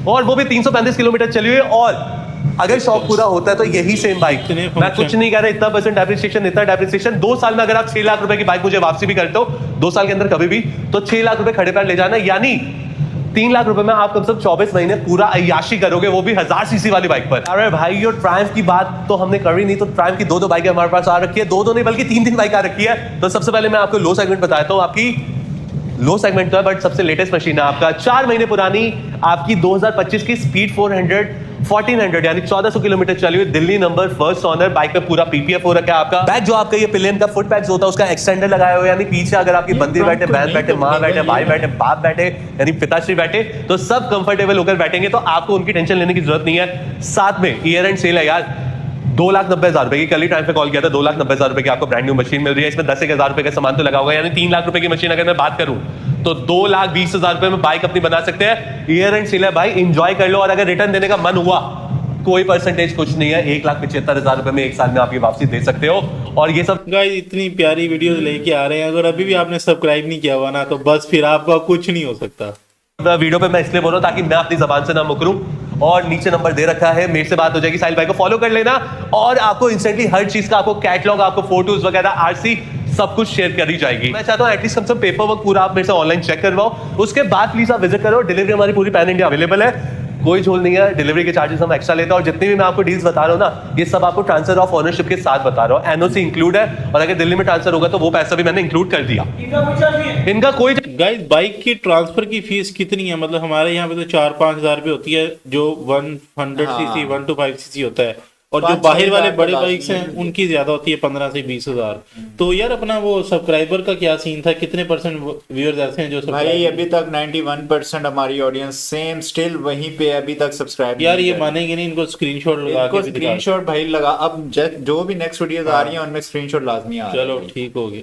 Speaker 4: और वो भी 335 किलोमीटर चली हुई है। और अगर शौक पूरा होता है तो यही सेम बाइक, मैं कुछ नहीं कह रहा, इतना % डेप्रिसिएशन, इतना डेप्रिसिएशन 2 साल में अगर आप 6 लाख रुपए की बाइक मुझे वापसी भी करते हो 2 साल के अंदर कभी भी, तो 6 लाख रुपए खड़े पैर ले जाना, यानी 3 लाख रुपए में आप कम से कम 24 महीने पूरा अय्याशी करोगे, वो भी 1000 सीसी वाली बाइक पर। अरे भाई और ट्रायम्फ की बात तो हमने करी नहीं, तो ट्रायम्फ की 2 बाइकें हमारे पास आ रखी है, 2 नहीं बल्कि 3 बाइक आ रखी है। तो सबसे पहले मैं आपको लो सेगमेंट बताता हूँ। आपकी लो सेगमेंट तो है बट सबसे लेटेस्ट मशीन है आपका, 4 महीने पुरानी आपकी 2025 की स्पीड 1400 यानी 1400 किलोमीटर चली हुई, Delhi number, first owner. Bike पे पूरा PPF हो रखा है आपका। बैक जो आपका ये पिलियन का फुट पैड्स होता है उसका एक्सटेंडर लगाया हुआ है, यानी पीछे अगर आपकी बंदी बैठे, बहन बैठे, माँ बैठे, भाई बैठे, बाप बैठे, यानी पिताश्री बैठे, तो सब कंफर्टेबल होकर बैठेंगे, तो आपको उनकी टेंशन लेने की जरूरत नहीं है। साथ में ईयर एंड सेल है यार, 2,90,000 रुपए की, कल ही टाइम पे कॉल किया था, 2,90,000 रुपए की आपको ब्रांड न्यू मशीन मिल रही है। इसमें 10,000 रुपए का सामान तो लगा होगा, यानी 3 लाख रुपए की मशीन अगर मैं बात करूं तो 2,20,000 रुपए में बाइक अपनी बना सकते हैं। ईयर एंड सेल है भाई, एंजॉय कर लो। और अगर रिटर्न देने का मन हुआ, कोई परसेंटेज कुछ नहीं है, 1,75,000 रुपए में 1 साल में आप ये वापसी दे सकते हो। और ये सब
Speaker 2: गाइस इतनी प्यारी वीडियोस लेके आ रहे हैं, अगर अभी भी आपने सब्सक्राइब नहीं किया हुआ ना तो बस फिर आपका कुछ नहीं हो सकता।
Speaker 4: वीडियो पे मैं इसलिए बोल रहा हूं ताकि मैं अपनी जबान से ना मुकरूं। और नीचे नंबर दे रखा है, मेरे से बात हो जाएगी, साहिल भाई को फॉलो कर लेना और आपको इंस्टेंटली हर चीज का, आपको कैटलॉग, आपको फोटोज वगैरह, RC सब कुछ शेयर करी जाएगी। मैं चाहता हूं एटलीस्ट कम से कम पेपर वर्क पूरा आप मेरे से ऑनलाइन चेक करवाओ, उसके बाद प्लीज आप विजिट करो। डिलीवरी हमारी पूरी पैन इंडिया अवेलेबल है, कोई झोल नहीं है। डिलीवरी के चार्जेस हम एक्स्ट्रा लेते हैं। और जितनी भी मैं आपको डील्स बता रहा हूं ना, ये सब आपको ट्रांसफर ऑफ ओनरशिप के साथ बता रहा हूं, NOC इंक्लूड है। और अगर दिल्ली में ट्रांसफर होगा तो वो पैसा भी मैंने इंक्लूड कर दिया। इनका कोई
Speaker 2: गाइस बाइक की ट्रांसफर की फीस कितनी है? मतलब हमारे यहाँ पे तो 4-5 हजार रुपए होती है जो 100 सीसी 125 सीसी होता है, और जो बाहर वाले बड़े बाइक्स हैं उनकी ज्यादा होती है 15 से 20 हजार। तो यार अपना वो सब्सक्राइबर का क्या सीन था? कितने % व्यूअर्स ऐसे हैं जो
Speaker 3: भाई अभी तक 91% हमारी ऑडियंस सेम स्टिल वहीं पे अभी तक सब्सक्राइब।
Speaker 2: यार ये मानेंगे नहीं, इनको स्क्रीनशॉट लगा के
Speaker 3: स्क्रीनशॉट भाई लगा। अब जो भी नेक्स्ट वीडियोस आ रही हैं उनमें स्क्रीनशॉट लाजमी आ रहा है।
Speaker 2: चलो ठीक हो गया।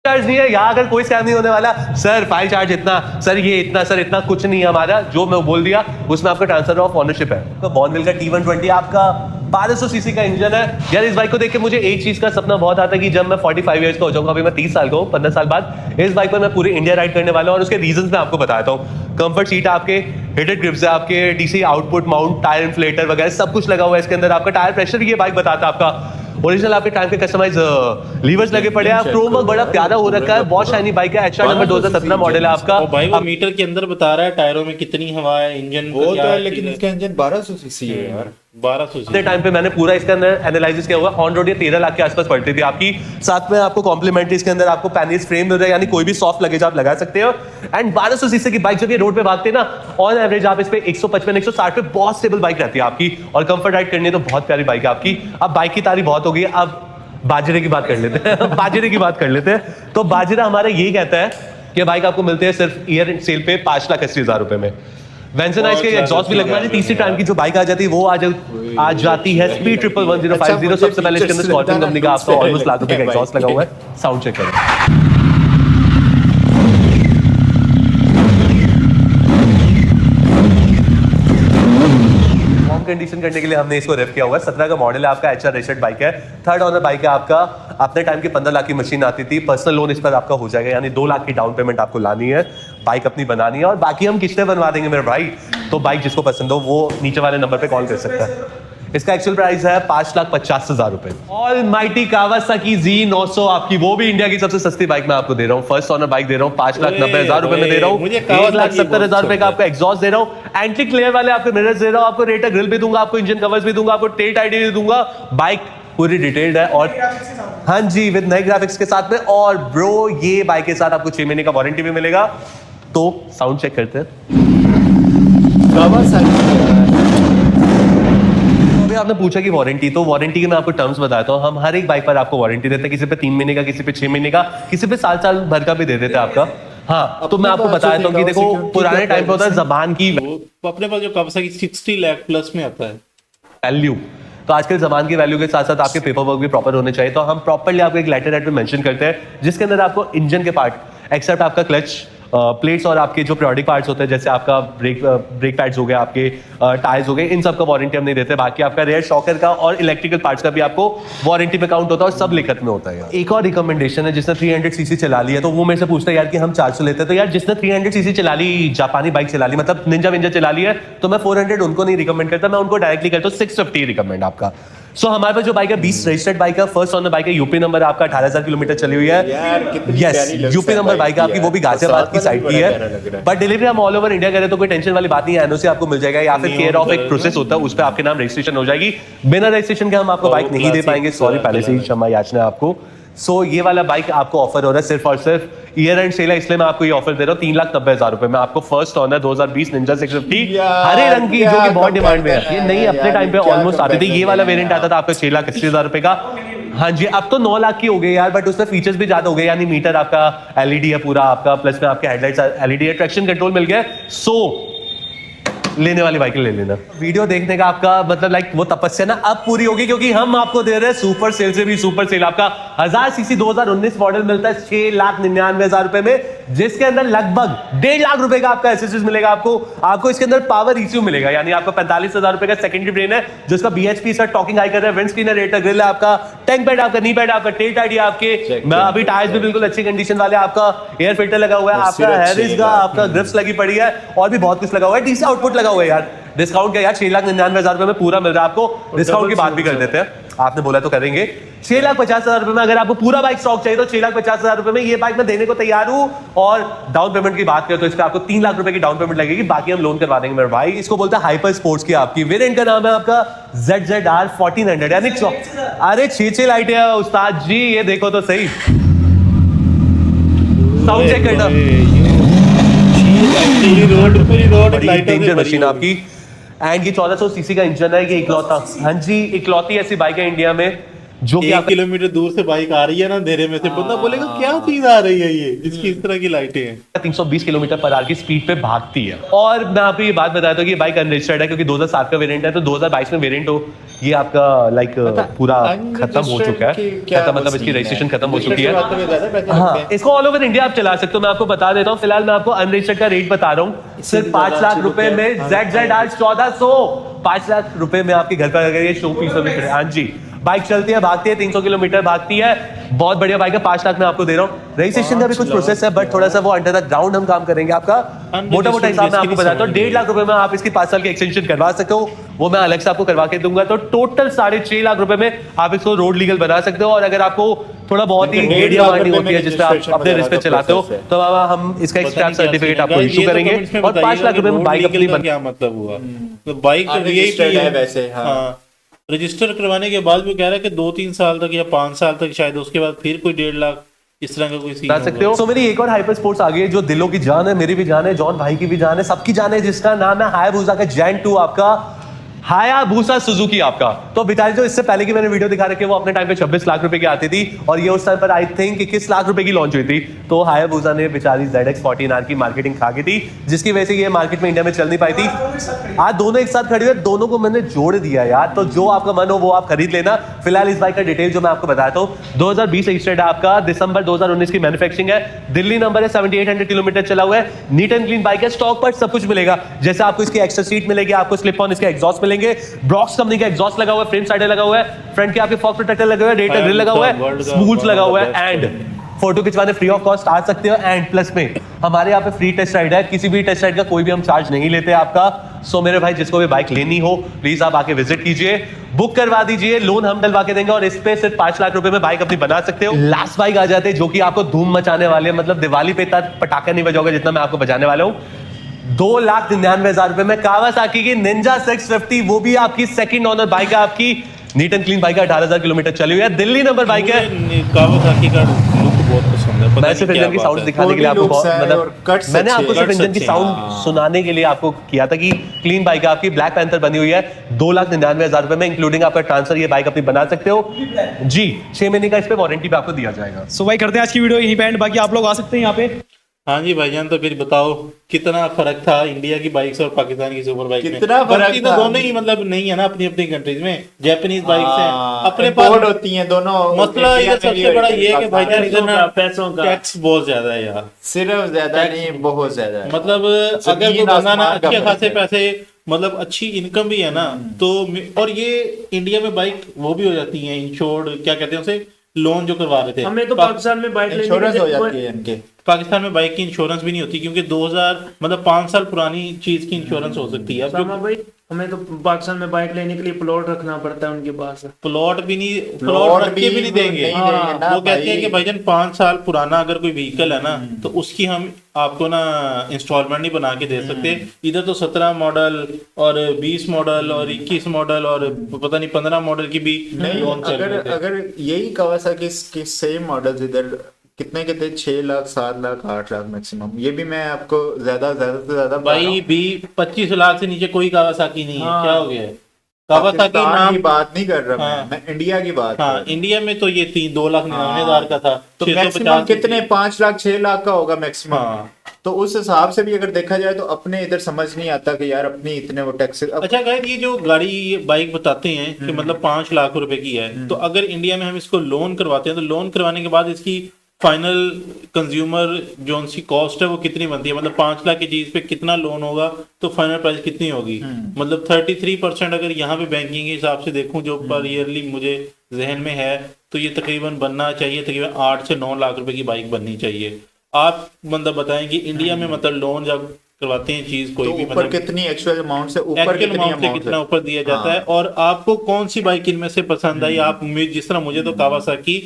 Speaker 4: चार्ज नहीं है यहाँ, अगर कोई स्कैम नहीं होने वाला। सर फाइल चार्ज इतना, सर ये इतना, सर इतना कुछ नहीं है हमारा। जो मैं बोल दिया उसमें आपका ट्रांसफर ऑफ ओनरशिप है। तो बॉर्नविल का T120 आपका 1200 सीसी का इंजन है। यार इस बाइक को देख के मुझे एक चीज का सपना बहुत आता है कि जब मैं 45 ईयर्स का हो जाऊंगा, अभी मैं 30 साल का हूँ, 15 साल बाद इस बाइक पर मैं पूरी इंडिया राइड करने वाला हूँ। और उसके रीजंस मैं आपको बताता हूँ। कंफर्ट सीट आपके, हिटेड ग्रिप्स है आपके, DC output mount, tyre inflator वगैरह सब कुछ लगा हुआ है इसके अंदर। आपका टायर प्रेशर ये बाइक बताता है आपका। ओरिजिनल आपके टाइम के कस्टमाइज लीवर्स लगे पड़े हैं। क्रोम वर्क बड़ा प्यारा हो रखा है, बहुत शाइनी बाइक है। HR नंबर 2017 मॉडल है आपका।
Speaker 2: भाई वो मीटर के अंदर बता रहा है टायरों में कितनी हवा है, इंजन
Speaker 3: वो तो है, लेकिन इसका इंजन 1200 सीसी है यार।
Speaker 2: 1200
Speaker 4: टाइम पे मैंने पूरा इसके अंदर एनालिसिस किया हुआ। ऑन रोड ये 13 लाख के आसपास पड़ती थी आपकी। साथ में आपको कॉम्प्लीमेंट्री इसके अंदर आपको पैनिस फ्रेम मिल रहा है, यानी कोई भी सॉफ्ट लगेज आप लगा सकते हो। एंड 1200 सीसी की बाइक जब ये रोड पे भागते हैं ना, ऑन एवरेज आप इस पे 155-160 पे बहुत स्टेबल बाइक रहती है आपकी। और कंफर्ट राइड करनी है तो बहुत प्यारी बाइक है आपकी। अब बाइक की तारीफ बहुत हो गई, अब बाजरे की बात कर लेते हैं। बाजरे की बात कर लेते हैं। तो बाजरा हमारा यही कहता है कि बाइक आपको मिलते हैं सिर्फ ईयर सेल पे 5,80,000 रुपए में। वेंसनाइज के एग्जॉस्ट भी लगवा दी। तीसरी टाइम की जो बाइक आ जाती है वो आ जाती है स्पीड 1050। सबसे पहले इसके अंदर स्कॉर्पियन कंपनी का आपको ऑलमोस्ट लाख रुपए का एग्जॉस्ट लगा हुआ है। साउंड चेक करें। कंडीशन करने के लिए हमने इसको रेफ किया हुआ है। 17 का मॉडल है आपका, HR रेशेड बाइक है, थर्ड ओनर बाइक है आपका। अपने टाइम की 15 लाख की मशीन आती थी, पर्सनल लोन इस पर आपका हो जाएगा, यानी 2 लाख की डाउन पेमेंट आपको लानी है, बाइक अपनी बनानी है और बाकी हम किस्तें बनवा देंगे मेरे भाई। तो बाइक जिसको पसंद हो वो नीचे वाले नंबर पे कॉल कर सकता है। इसका एक्चुअल प्राइस है 5,50,000 रुपए। ऑलमाइटी कावासाकी Z900 आपकी, वो भी इंडिया की सबसे सस्ती बाइक मैं आपको दे रहा हूँ। फर्स्ट ओनर बाइक दे रहा हूँ, 5,90,000 रुपए में दे रहा हूँ। 1,70,000 रुपए का आपको एग्जॉस्ट दे रहा हूँ, एंटी क्लेयर वाले आपको मिरर्स दे रहा हूँ, आपको रेटर ग्रिल भी दूंगा, आपको इंजन कवर्स भी दूंगा, आपको टेल टाइड भी दूंगा। बाइक पूरी डिटेल्ड है और हाँ जी विद नए ग्राफिक्स के साथ में। और ब्रो ये बाइक के साथ आपको 6 महीने का वारंटी भी मिलेगा। तो साउंड चेक करते हैं। आपने पूछा कि वारंटी, तो वारंटी के मैं आपको टर्म्स बताता हूँ। हम हर एक बाइक पर आपको वारंटी देते हैं, किसी पे 3 महीने का, किसी पे 6 महीने का, किसी पे साल भर का भी दे देते हैं आपका। हाँ तो मैं आपको बताया था कि देखो पुराने टाइम पे होता है जबान की
Speaker 2: अपने पास जो कावासाकी 60 लाख प्लस में आता है
Speaker 4: वैल्यू, तो आजकल जबान की वैल्यू के साथ साथ आपके पेपर वर्क भी प्रॉपर होने चाहिए। तो हम प्रॉपरली आपको एक लेटर हेड में मेंशन करते हैं जिसके अंदर आपको इंजन के पार्ट एक्सेप्ट आपका क्लच प्लेट्स और आपके जो पीरियोडिक पार्ट्स होते हैं जैसे आपका ब्रेक पैड्स हो गए, आपके टायर्स हो गए, इन सब का वारंटी हम नहीं देते। बाकी आपका रेयर शॉकर का और इलेक्ट्रिकल पार्ट्स का भी आपको वारंटी पे काउंट होता है और सब लिखत में होता है। एक और रिकमेंडेशन है, जिसने 300 सीसी चला ली है तो वो मेरे से पूछता है यार कि हम 400 लेते हैं। तो यार जिसने 300 सीसी चला ली, जापानी बाइक चला ली, मतलब निंजा विंजा चला ली है, तो मैं 400 उनको नहीं रिकमेंड करता, मैं उनको डायरेक्टली करता हूँ 650 रिकमेंड आपका। सो हमारे पास जो बाइक है 20 रजिस्टर्ड बाइक है, फर्स्ट ऑनर बाइक है, यूपी नंबर आपका 18,000 किलोमीटर चली हुई है। यस यूपी नंबर बाइक है आपकी, वो भी गाजियाबाद की साइड की है। बट डिलीवरी हम ऑल ओवर इंडिया करें तो कोई टेंशन वाली बात नहीं है। एनओसी आपको मिल जाएगा या फिर केयर ऑफ एक प्रोसेस होता है, उस पर आपके नाम रजिस्ट्रेशन हो जाएगी। बिना रजिस्ट्रेशन के हम आपको बाइक नहीं दे पाएंगे, सॉरी पहले से ही क्षमा याचना आपको। सो ये वाला बाइक आपको ऑफर हो रहा है सिर्फ और सिर्फ ईयर एंड सेल है, इसलिए मैं आपको ये ऑफर दे रहा हूँ 3,90,000 रुपए में। आपको फर्स्ट ऑनर 2020 निंजा 650 हरे रंग की, जो कि बहुत डिमांड में है। ये नहीं अपने टाइम पे ऑलमोस्ट आते थे, ये वाला वेरिएंट आता था आपका 6,80,000 रुपए का। हाँ जी अब तो 9 लाख की हो गई यार, बट उसमें फीचर्स भी ज्यादा हो गए, यानी मीटर आपका एलईडी है पूरा आपका, प्लस में आपके हेडलाइट्स एलईडी है, ट्रैक्शन कंट्रोल मिल गया। सो लेने वाली बाइक ले लेना। वीडियो देखने का आपका मतलब लाइक वो तपस्या ना अब पूरी होगी, क्योंकि हम आपको दे रहे हैं सुपर सेल से भी सुपर सेल। आपका 1000 सीसी 2019 मॉडल मिलता है 6,99,000 रुपए में, जिसके अंदर लगभग 1.5 लाख रुपए का आपका एसेसरीज मिलेगा। आपको इसके अंदर पावर ECU मिलेगा, यानी आपको 45,000 रुपए का सेकेंडरी ब्रेन है जिसका BHP सर टॉकिंग आई कर रहा है, विंड स्क्रीन है, रेटर ग्रिल है आपका, टैंक पैड आपका, नी पैड आपका, टेल टाइड आपके, अभी टायर्स भी बिल्कुल अच्छी कंडीशन वाले, आपका एयर फिल्टर लगा हुआ है, आपका हैरिस का आपका ग्रिप्स लगी पड़ी है और भी बहुत कुछ लगा हुआ है, डीसी आउटपुट लगा हुआ है यार। डिस्काउंट क्या यार 6,99,000 रुपए में पूरा मिल रहा है आपको। डिस्काउंट की बात भी कर देते हैं, आपने बोला तो करेंगे। 6,50,000 रुपए में अगर आपको पूरा बाइक स्टॉक चाहिए तो 6,50,000 रुपए में ये बाइक मैं देने को तैयार हूं। और डाउन पेमेंट की बात करें तो इस पे आपको 3 लाख रुपए की डाउन पेमेंट लगेगी, बाकी हम लोन करवा देंगे मेरे भाई। इसको बोलते हैं हाइपर स्पोर्ट्स की, आपकी वेरिएंट का नाम है आपका ZZR 1400, यानी अरे 6 लाइटें हैं उस्ताद जी, ये देखो तो सही, साउंड चेक करना, डेंजर मशीन आपकी। एंड ये 1400 सीसी का इंजन है, ये इकलौता, हाँ जी इकलौती ऐसी बाइक है इंडिया में जो कि
Speaker 2: 1 किलोमीटर दूर से बाइक आ रही है ना अंधेरे में से, बंदा बोलेगा क्या चीज आ रही है ये, इसकी इस तरह की लाइटें हैं।
Speaker 4: 320 किलोमीटर पर आवर की स्पीड पे भागती है। और मैं आपको ये बात बताया था कि ये बाइक अनरजिस्टर्ड है, क्योंकि 2007 का वेरिएंट है, तो 2022 में वेरिएंट हो ये आपका लाइक पूरा खत्म हो चुका है, खत्म मतलब इसकी रजिस्ट्रेशन खत्म हो चुकी है। हाँ इसको ऑल ओवर इंडिया आप चला सकते हो। मैं आपको बता देता हूँ, फिलहाल मैं आपको अनरजिस्टर्ड का रेट बता रहा हूँ, सिर्फ 5 लाख रुपए में ZZR 1400, 5 लाख रुपए में आपके घर पर अगर ये शो पीस में। हाँ जी बाइक चलती है, भागती है, 300 किलोमीटर भागती है, बहुत बढ़िया बाइक है। 5 लाख में आपको दे रहा हूँ। रजिस्ट्रेशन का भी कुछ प्रोसेस है, बट थोड़ा सा वो अंडर द ग्राउंड हम काम करेंगे। आपका मोटा मोटा हिसाब मैं आपको बताता हूँ, 1.5 लाख रुपए में आप इसकी 5 साल की एक्सटेंशन करवा सकते हो, वो मैं अलग से आपको करवा के दूंगा। तो टोटल 6.5 लाख रुपए में आप इसको रोड लीगल बना सकते हो। और अगर आपको थोड़ा बहुत ही गेडिया मार्निंग होती है जिसमें आप अपने रिस्क पे चलाते हो, तो हम इसका एक स्क्रैप सर्टिफिकेट आपको इशू करेंगे और 5 लाख रुपए में बाइक अपनी
Speaker 2: क्या मतलब हुआ, तो बाइक
Speaker 3: रजिस्टर्ड है वैसे। हाँ
Speaker 2: रजिस्टर करवाने के बाद भी कह रहा है कि 2-3 साल तक या 5 साल तक शायद, उसके बाद फिर कोई 1.5 लाख इस तरह का कोई सीन
Speaker 4: बता सकते हो। तो मेरी एक और हाइपर स्पोर्ट्स आ गई है जो दिलों की जान है, मेरी भी जान है, जॉन भाई की भी जान है, सबकी जान है, जिसका नाम है हायाबुसा का जैन 2 आपका हायाबुसा सुजुकी आपका। तो बेचारी जो इससे पहले की मैंने वीडियो दिखा रखी है वो अपने टाइम पे 26 लाख रुपए की आती थी और ये उस टाइम पर आई थिंक 21 लाख रुपए की लॉन्च हुई थी। तो हायाबुसा ने बेचारी ZX14R की मार्केटिंग खा गई थी, जिसकी वजह से ये मार्केट में इंडिया में चल नहीं पाई थी। आज दोनों एक साथ खड़ी हुई, दोनों को मैंने जोड़ दिया यार। तो जो आपका मन हो वो आप खरीद लेना। फिलहाल इस बाइक का डिटेल जो मैं आपको बताता हूँ, 2020 रजिस्टर्ड है आपका, दिसंबर 2019 की मैन्युफैक्चरिंग है, दिल्ली नंबर है, 7800 किलोमीटर चला हुआ है, नीट एंड क्लीन बाइक है, स्टॉक पर सब कुछ मिलेगा। जैसे आपको इसकी एक्स्ट्रा सीट मिलेगी, आपको स्लिप ऑन इसके एग्जॉस्ट मिलेंगे, ब्रॉक्स कंपनी का एग्जॉस्ट लगा हुआ है, फ्रेम साइडर लगा हुआ है, फ्रंट के आपके फॉग प्रोटेक्टर लगे हुए हैं, रेडिएटर ग्रिल लगा हुआ है, स्पूल्स लगा हुआ है एंड फोटो खिंचवाने फ्री ऑफ कॉस्ट आ सकते हो। एंड प्लस में हमारे यहाँ पे फ्री टेस्ट राइड है, किसी भी टेस्ट राइड का कोई भी हम चार्ज नहीं लेते आपका। सो मेरे भाई जिसको भी बाइक लेनी हो प्लीज आप आके विजिट कीजिए, बुक करवा दीजिए, लोन हम डलवा के देंगे और इस पे सिर्फ 5 लाख रुपए में बाइक अपनी बना सकते हो। लास्ट बाइक आ जाते हैं जो कि आपको धूम मचाने वाले हैं, मतलब दिवाली पे इतना पटाखा नहीं बजाओगे जितना मैं आपको बजाने वाला हूँ। 2,99,000 रुपए में कावासाकी की निंजा 650, वो भी आपकी सेकंड ओनर बाइक है, आपकी नीट एंड क्लीन बाइक है, 18,000 किलोमीटर चली हुई है, दिल्ली नंबर बाइक है।
Speaker 2: कावासाकी का लुक बहुत पसंद है।
Speaker 4: मैं सिर्फ इंजन की साउंड दिखाने के लिए आपको मतलब मैंने आपको सिर्फ इंजन की साउंड सुनाने के लिए आपको किया था कि क्लीन बाइक है आपकी, ब्लैक पैंथर बनी हुई है, 2,99,000 रुपए में इंक्लूडिंग आपका ट्रांसफर ये बाइक अपनी बना सकते हो जी। 6 महीने का इस पे वारंटी पे आपको दिया जाएगा।
Speaker 8: सो भाई करते हैं आज की वीडियो यहीं पे एंड, बाकी आप लोग आ सकते हैं यहाँ पे।
Speaker 2: हाँ जी भाईजान, तो फिर बताओ कितना फर्क था इंडिया की बाइक से और पाकिस्तान की सुपर बाइक में?
Speaker 3: कितना फर्क
Speaker 2: बनती तो
Speaker 3: था?
Speaker 2: दोनों ही मतलब नहीं है ना अपनी अपनी कंट्रीज में। जापानीज बाइक से अपने
Speaker 3: import होती हैं दोनों।
Speaker 2: मसला इधर सबसे बड़ा ये है कि भाईजान इधर ना
Speaker 5: पैसों का
Speaker 2: टैक्स बहुत ज्यादा है यार,
Speaker 3: सिर्फ ज्यादा नहीं बहुत ज्यादा है।
Speaker 2: मतलब अगर कोई बंदा ना अच्छे खासे पैसे मतलब अच्छी इनकम भी है ना तो और ये इंडिया में बाइक वो भी हो जाती है इंश्योर्ड, क्या कहते हैं उसे, लोन जो करवा रहे थे।
Speaker 5: हमें तो पाकिस्तान में बाइक लेने
Speaker 3: इंश्योरेंस हो
Speaker 5: के
Speaker 3: जाती है इनके।
Speaker 2: पाकिस्तान में बाइक की इंश्योरेंस भी नहीं होती क्योंकि 2000 मतलब 5 साल पुरानी चीज की इंश्योरेंस हो सकती है। अब
Speaker 5: सामा भाई हमें तो पाकिस्तान में बाइक लेने के लिए प्लॉट रखना पड़ता है उनके पास।
Speaker 2: प्लॉट भी नहीं, प्लॉट रख के भी नहीं देंगे। वो कहते हैं कि भाईजान 5 साल पुराना अगर कोई व्हीकल है ना तो उसकी हम आपको ना इंस्टॉलमेंट नहीं बना के दे सकते। इधर तो 17 मॉडल और 20 मॉडल और 21 मॉडल और पता नहीं 15 मॉडल की भी लोन चल रहे थे।
Speaker 3: अगर यही कावासाकी के सेम मॉडल्स इधर कितने 6 लाख 7 लाख 8 लाख मैक्सिमम, ये भी मैं आपको ज्यादा से ज्यादा
Speaker 2: भाई 25 लाख से नीचे कोई कावासाकी नहीं है। क्या हो गया है? कावासाकी नाम
Speaker 3: की बात नहीं कर रहा
Speaker 2: हाँ।
Speaker 3: मैं इंडिया की बात कर रहा हूं।
Speaker 2: इंडिया में तो ये 2,99,000 का था,
Speaker 3: तो
Speaker 2: 650
Speaker 3: मैक्सिमम कितने 5 लाख 6 लाख का होगा मैक्सिमम।
Speaker 2: हाँ।
Speaker 3: तो उस हिसाब से भी अगर देखा जाए तो अपने इधर समझ नहीं आता कि यार अपनी इतने वो टैक्स।
Speaker 2: अच्छा गाइस, ये जो गाड़ी ये बाइक बताते हैं कि मतलब 5 लाख रुपए की है, तो अगर इंडिया में हम इसको लोन करवाते हैं तो लोन करवाने के बाद इसकी फाइनल कंज्यूमर जो उनकी कॉस्ट है वो कितनी बनती है? मतलब 5 लाख की चीज पे कितना लोन होगा तो फाइनल प्राइस कितनी होगी? मतलब 33% अगर यहाँ पे बैंकिंग के हिसाब से देखूं जो पर ईयरली मुझे जहन में है तो ये तकरीबन बनना चाहिए, तकरीबन 8 से 9 लाख रुपए की बाइक बननी चाहिए। आप मतलब बताएं कि इंडिया में मतलब लोन जब करवाते हैं चीज कोई
Speaker 3: तो
Speaker 2: भी
Speaker 3: ऊपर
Speaker 2: मतलब
Speaker 3: कितनी एक्चुअल अमाउंट से ऊपर
Speaker 2: एक्चुअल
Speaker 3: कितनी
Speaker 2: अमाउंट से
Speaker 3: अमाउंट
Speaker 2: कितना ऊपर दिया जाता है? और आपको कौन सी बाइक इनमें से पसंद आई? आप जिस तरह मुझे तो कावासाकी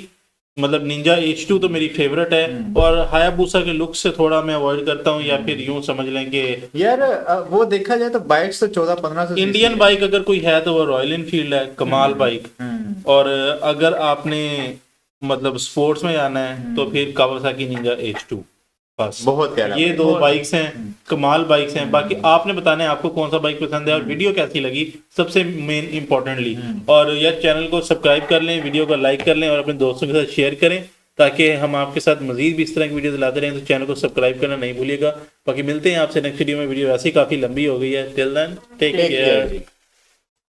Speaker 2: मतलब निंजा H2 तो मेरी फेवरेट है और हायाबुसा के लुक से थोड़ा मैं अवॉइड करता हूँ, या फिर यूं समझ लेंगे
Speaker 3: यार वो देखा जाए तो बाइक्स तो 14-15 से
Speaker 2: इंडियन बाइक अगर कोई है तो वो रॉयल इनफील्ड है, कमाल बाइक। और अगर आपने मतलब स्पोर्ट्स में जाना है तो फिर कावासाकी निंजा H2 बस।
Speaker 3: बहुत प्यारा,
Speaker 2: ये 2 बाइक्स हैं, कमाल बाइक्स हैं। बाकी आपने बताना है आपको कौन सा बाइक पसंद है और वीडियो कैसी लगी सबसे मेन इंपॉर्टेंटली। और यार चैनल को सब्सक्राइब कर लें, वीडियो को लाइक कर लें और अपने दोस्तों के साथ शेयर करें ताकि हम आपके साथ मजीद भी इस तरह की वीडियो लाते रहें। तो चैनल को सब्सक्राइब करना नहीं भूलिएगा। बाकी मिलते हैं आपसे नेक्स्ट वीडियो में। वीडियो वैसे ही काफी लंबी हो गई है। Till then take care.